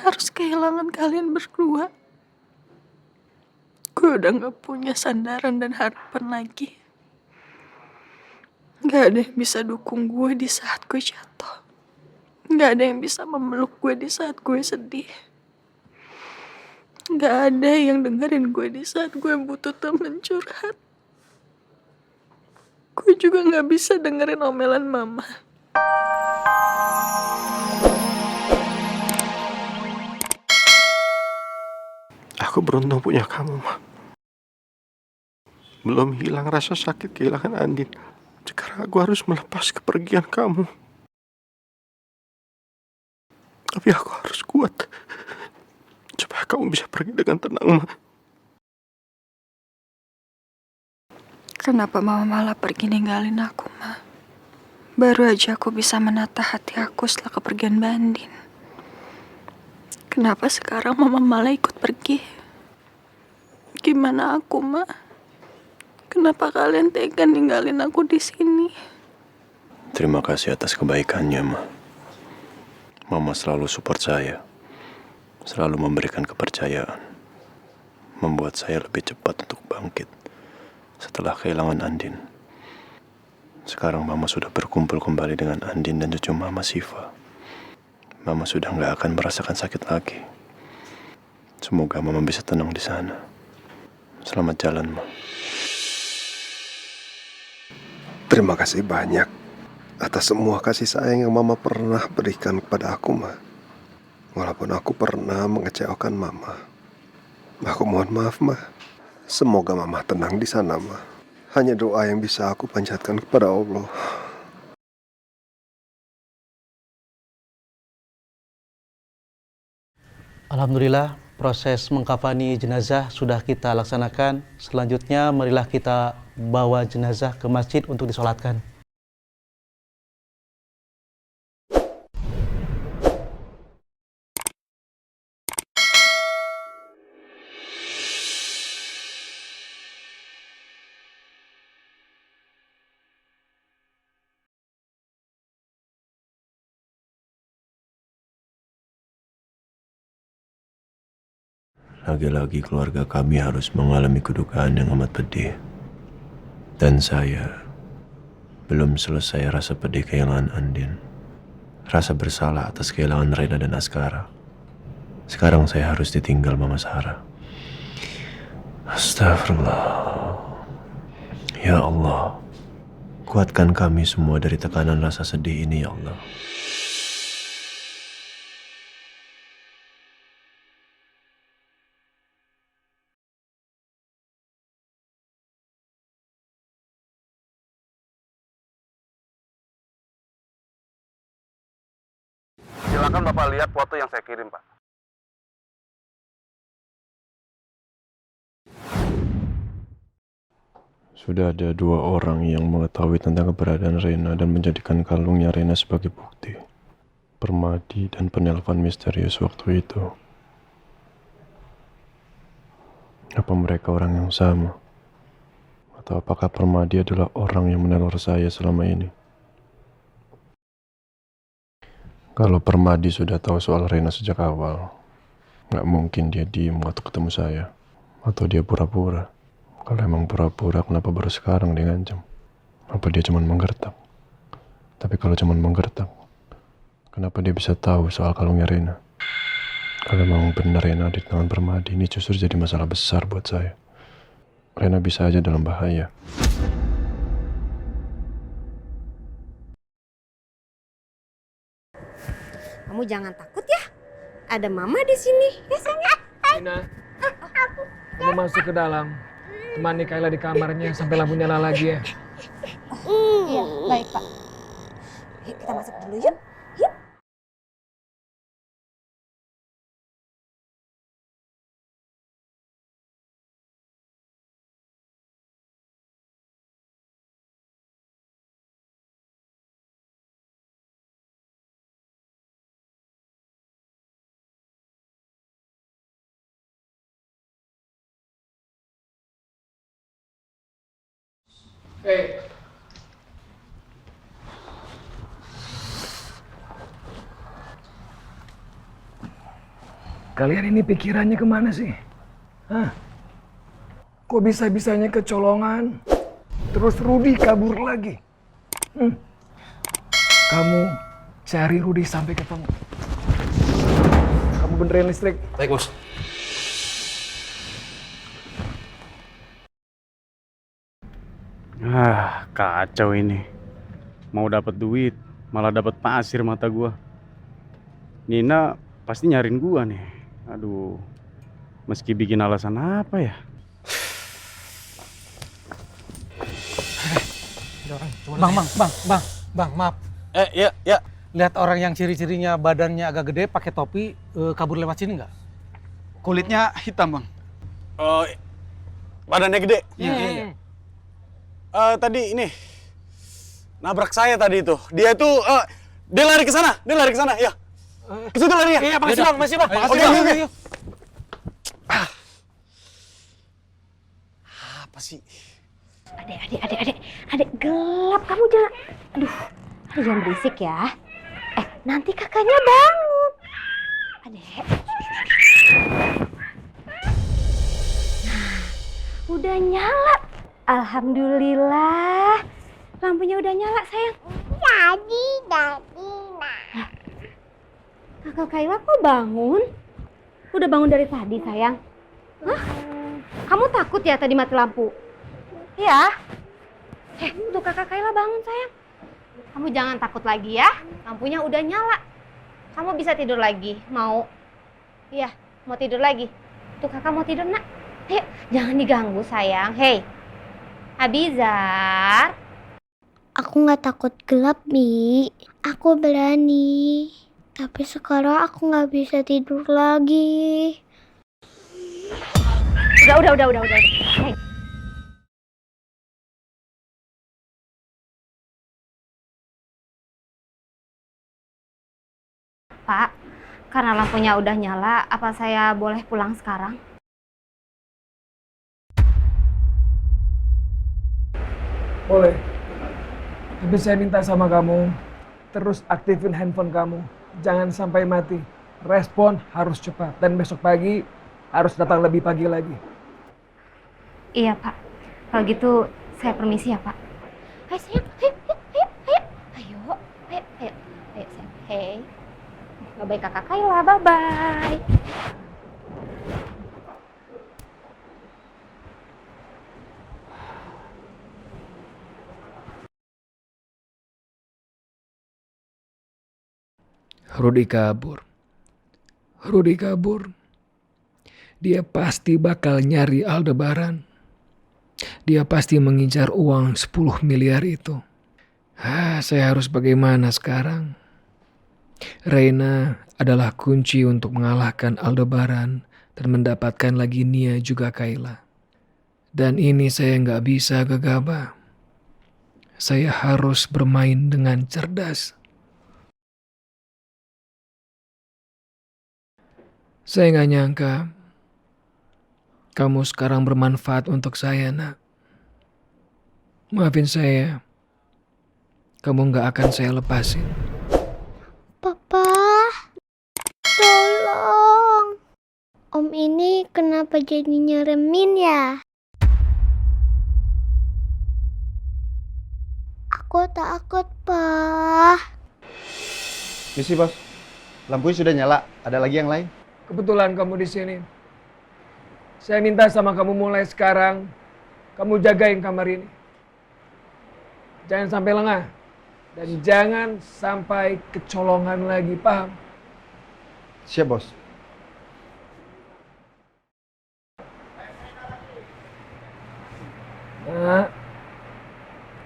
harus kehilangan kalian berdua. Gue udah gak punya sandaran dan harapan lagi. Gak ada yang bisa dukung gue di saat gue jatuh. Gak ada yang bisa memeluk gue di saat gue sedih. Gak ada yang dengerin gue di saat gue butuh temen curhat. Gue juga gak bisa dengerin omelan mama. Aku beruntung punya kamu, Ma. Belum hilang rasa sakit kehilangan Andin. Sekarang aku harus melepas kepergian kamu. Tapi aku harus kuat supaya kamu bisa pergi dengan tenang, Ma. Kenapa mama malah pergi ninggalin aku, Ma? Baru aja aku bisa menata hati aku setelah kepergian Mbak Andin. Kenapa sekarang mama malah ikut pergi? Gimana aku, Ma? Kenapa kalian tega ninggalin aku di sini? Terima kasih atas kebaikannya, Ma. Mama selalu support saya. Selalu memberikan kepercayaan. Membuat saya lebih cepat untuk bangkit setelah kehilangan Andin. Sekarang Mama sudah berkumpul kembali dengan Andin dan cucu Mama Siva. Mama sudah gak akan merasakan sakit lagi. Semoga Mama bisa tenang di sana. Selamat jalan, Ma. Terima kasih banyak atas semua kasih sayang yang Mama pernah berikan kepada aku, Ma. Walaupun aku pernah mengecewakan Mama. Aku mohon maaf, Ma. Semoga Mama tenang di sana, Ma. Hanya doa yang bisa aku panjatkan kepada Allah. Alhamdulillah, proses mengkafani jenazah sudah kita laksanakan. Selanjutnya, marilah kita bawa jenazah ke masjid untuk disolatkan. Lagi-lagi keluarga kami harus mengalami kedukaan yang amat pedih. Dan saya belum selesai rasa pedih kehilangan Andin. Rasa bersalah atas kehilangan Rena dan Askara. Sekarang saya harus ditinggal Mama Sarah. Astagfirullah. Ya Allah, kuatkan kami semua dari tekanan rasa sedih ini, ya Allah. Silakan Bapak lihat foto yang saya kirim, Pak. Sudah ada 2 orang yang mengetahui tentang keberadaan Rena dan menjadikan kalungnya Rena sebagai bukti. Permadi dan penelpon misterius waktu itu. Apa mereka orang yang sama? Atau apakah Permadi adalah orang yang meneror saya selama ini? Kalau Permadi sudah tahu soal Rena sejak awal, nggak mungkin dia diem waktu ketemu saya. Atau dia pura-pura. Kalau emang pura-pura, kenapa baru sekarang dia ngancam? Apa dia cuma menggertak? Tapi kalau cuma menggertak, kenapa dia bisa tahu soal kalungnya Rena? Kalau memang benar Rena di tangan Permadi, ini justru jadi masalah besar buat saya. Rena bisa aja dalam bahaya. Kamu jangan takut ya. Ada Mama di sini. Ya sayang. Nina, kamu masuk ke dalam. Temani Kayla di kamarnya sampai lampu nyala lagi ya. Iya, baik Pak. Yuk kita masuk dulu yuk. Yuk. Hey. Kalian ini pikirannya kemana sih? Hah? Kok bisa-bisanya kecolongan? Terus Rudi kabur lagi. Kamu cari Rudi sampai ketemu. Kamu benerin listrik. Baik, Bos. Kacau ini. Mau dapat duit, malah dapat pasir mata gua. Nina pasti nyariin gua nih. Aduh. Meski bikin alasan apa ya? Bang, maaf. Ya. Lihat orang yang ciri-cirinya badannya agak gede, pakai topi, kabur lewat sini nggak? Kulitnya hitam, Bang. Oh, badannya gede. Iya. Tadi ini nabrak saya tadi itu. Dia lari ke sana, ya. Ke situ lari ya. Iya, makasih bang. Oke. Apa sih? Adek, gelap kamu jangan. Aduh, jangan berisik ya. Nanti kakaknya bangun. Adek. Nah, udah nyala. Alhamdulillah. Lampunya udah nyala, sayang. Jadi, nah. Kakak Kayla kok bangun? Udah bangun dari tadi, sayang. Hah? Kamu takut ya tadi mati lampu? Iya. Tuh kakak Kayla bangun, sayang. Kamu jangan takut lagi ya. Lampunya udah nyala. Kamu bisa tidur lagi. Mau? Iya, mau tidur lagi. Tuh kakak mau tidur, nak. Ayo, jangan diganggu, sayang. Hei, Abizar. Aku nggak takut gelap, Mi. Aku berani. Tapi sekarang aku nggak bisa tidur lagi. Udah. Hei. Pak, karena lampunya udah nyala, apa saya boleh pulang sekarang? Boleh. Tapi saya minta sama kamu, terus aktifin handphone kamu. Jangan sampai mati. Respon harus cepat. Dan besok pagi harus datang lebih pagi lagi. Iya, Pak. Kalau gitu, saya permisi ya, Pak. Ayo, sayang. Ayo, sayang. Hei. Bye-bye kakak Kayla, bye-bye. Rudi kabur. Dia pasti bakal nyari Aldebaran. Dia pasti mengincar uang 10 miliar itu. Saya harus bagaimana sekarang? Reina adalah kunci untuk mengalahkan Aldebaran dan mendapatkan lagi Nia juga Kayla. Dan ini saya nggak bisa gegabah. Saya harus bermain dengan cerdas. Saya nggak nyangka kamu sekarang bermanfaat untuk saya, nak. Maafin saya. Kamu nggak akan saya lepasin. Papa, tolong. Om ini kenapa jadi nyeremin ya? Aku takut, Pa. Misi, Bos. Lampunya sudah nyala. Ada lagi yang lain? Kebetulan kamu di sini. Saya minta sama kamu mulai sekarang, kamu jagain kamar ini. Jangan sampai lengah. Dan jangan sampai kecolongan lagi, paham? Siap, Bos. Nah,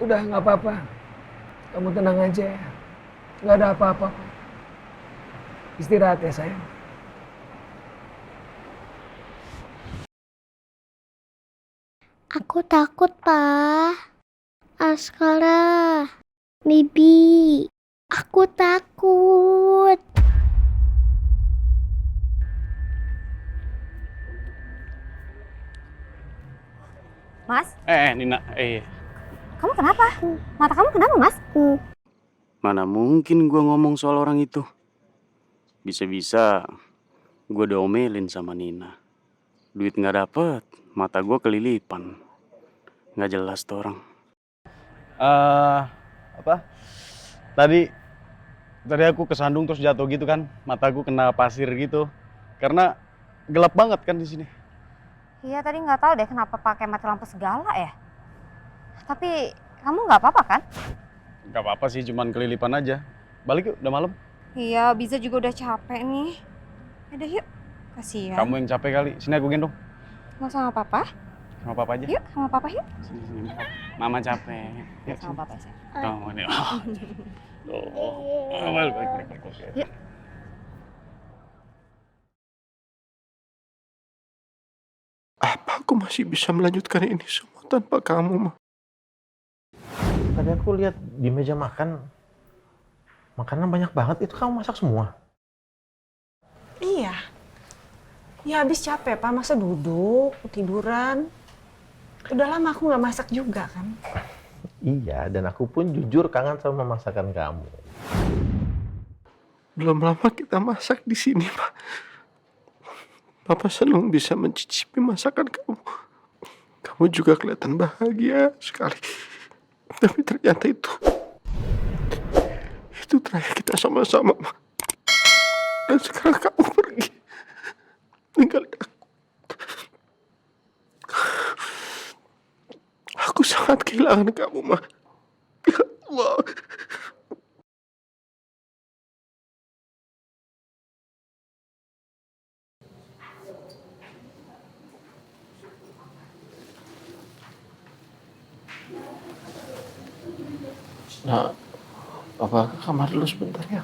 udah nggak apa-apa. Kamu tenang aja ya. Nggak ada apa-apa. Istirahat ya, sayang. Aku takut, Pa. Askara, Bibi, aku takut. Mas, Nina, kamu kenapa? Mata kamu kenapa, Mas? mana mungkin gua ngomong soal orang itu? Bisa-bisa Gue diomelin sama Nina. Duit nggak dapet, mata gue kelilipan. Nggak jelas tuh orang. Apa? Tadi aku kesandung terus jatuh gitu kan. Mataku kena pasir gitu. Karena gelap banget kan di sini. Iya, tadi nggak tahu deh kenapa pakai mati lampu segala ya. Tapi kamu nggak apa-apa kan? Nggak apa-apa sih, cuman kelilipan aja. Balik yuk, udah malam. Iya, Biza juga udah capek nih. Udah yuk, kasihan. Kamu yang capek kali. Sini aku gendong. Mau sama papa? Sama papa aja. Yuk, sama papa yuk. Sini. Mama capek. Yuk, Sama papa sih. Oh, ini. Balik. Yuk. Apa aku masih bisa melanjutkan ini semua tanpa kamu, Ma? Tadi aku lihat di meja makan, makanan banyak banget. Itu kamu masak semua? Iya. Ya habis capek, Pak. Masa duduk, tiduran. Udah lama aku nggak masak juga kan. Iya, dan aku pun jujur kangen sama masakan kamu. Belum lama kita masak di sini, Pak. Papa senang bisa mencicipi masakan kamu. Kamu juga kelihatan bahagia sekali. Tapi ternyata itu terakhir kita sama-sama, Ma. Dan sekarang kamu pergi, tinggalin aku. Aku sangat kehilangan kamu, Ma. Ya Allah. Nah, Papa ke kamar dulu sebentar ya.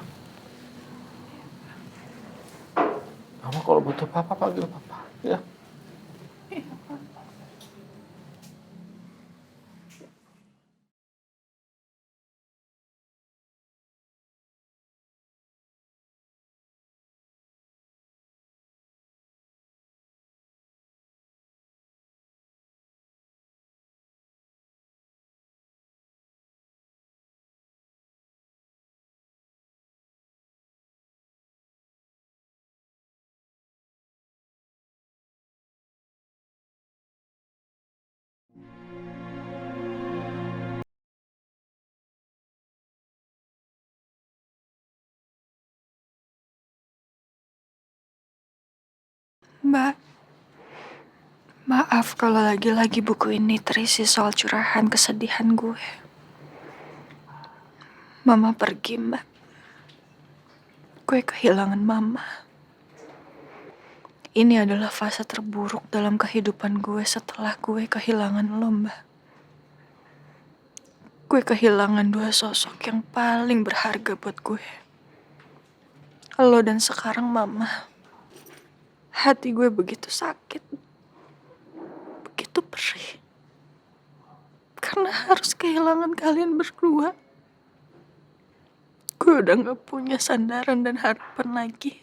Kamu kalau butuh Papa panggil Papa, ya. Mbak, maaf kalau lagi-lagi buku ini terisi soal curahan kesedihan gue. Mama pergi, Mbak. Gue kehilangan Mama. Ini adalah fase terburuk dalam kehidupan gue setelah gue kehilangan lo, Mbak. Gue kehilangan dua sosok yang paling berharga buat gue. Lo dan sekarang Mama. Hati gue begitu sakit, begitu perih. Karena harus kehilangan kalian berdua. Gue udah gak punya sandaran dan harapan lagi.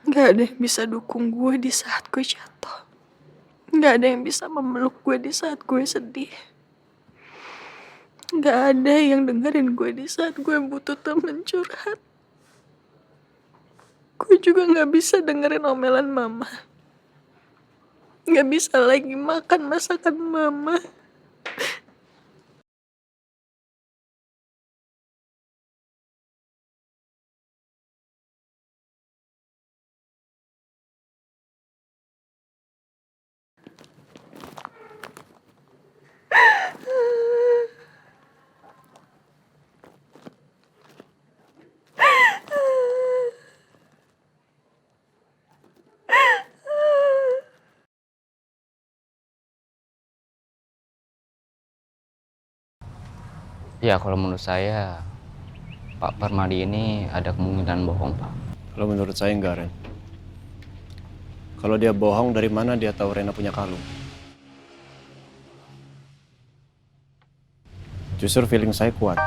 Gak ada yang bisa dukung gue di saat gue jatuh. Gak ada yang bisa memeluk gue di saat gue sedih. Gak ada yang dengerin gue di saat gue butuh temen curhat. Gue juga gak bisa dengerin omelan Mama. Gak bisa lagi makan masakan Mama. Ya kalau menurut saya Pak Permadi ini ada kemungkinan bohong, Pak. Kalau menurut saya enggak, Ren. Kalau dia bohong, dari mana dia tahu Rena punya kalung? Justru feeling saya kuat.